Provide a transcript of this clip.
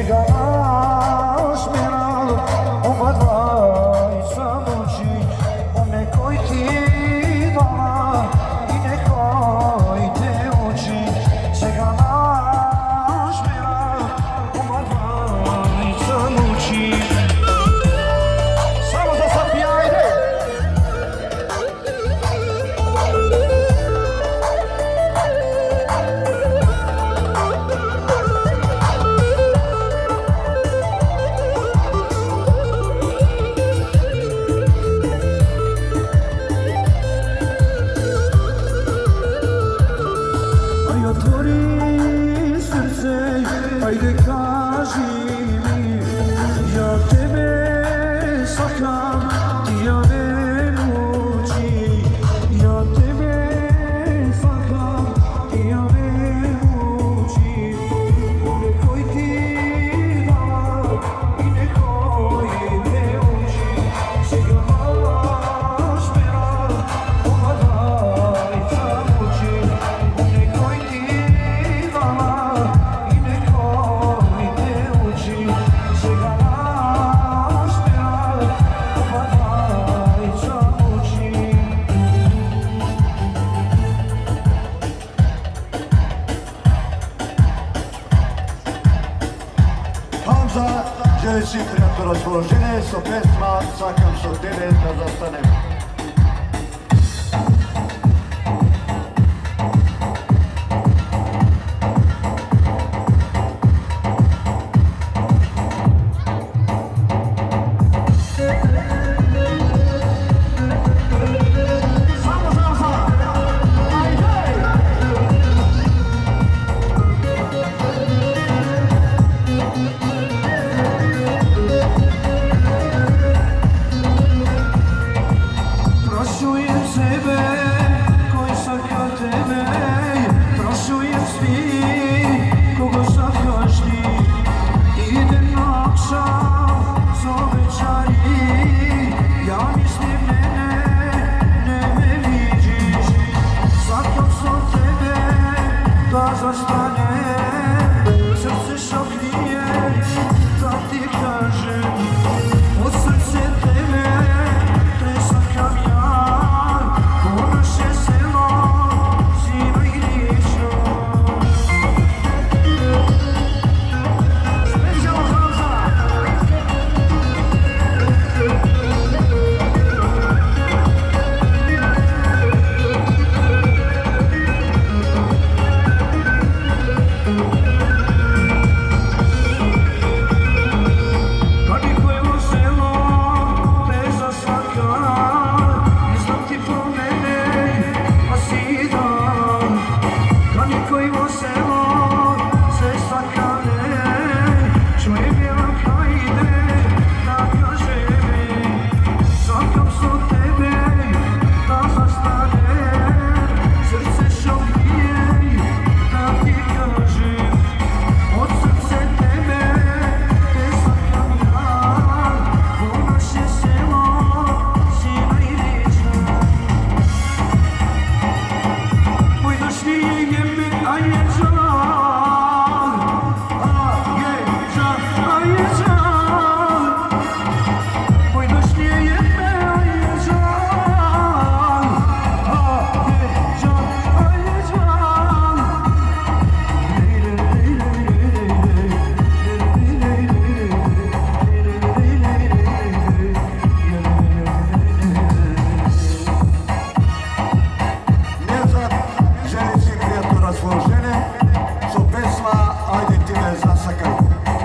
сега наш мирал, обадвај само очи, у некој ти дома и некој те учи. Сега наш мирал, обадвај само очи. Само за Софија, ајде! Otvori srce, ajde kaži mi, ja tebe sakam, ti ja me muči. Ja tebe sakam, ti ja me muči. Nekoj ti dala i nekoj te uči. Сега наш мирал, обадвај само очи. Некој ти дала и некој те учи. Сега наш мирал, обадвај само очи. Хамза želi si prijatno raspoloženje со pesma Сакам со тебе да застанем. Прошуjem sebe koji saka tebe, pрошуjem svi koga sakaš ti. Idem na akšam za večari, ja mislim ne me vidiš. Sakam sam tebe da zastanem, srce što krije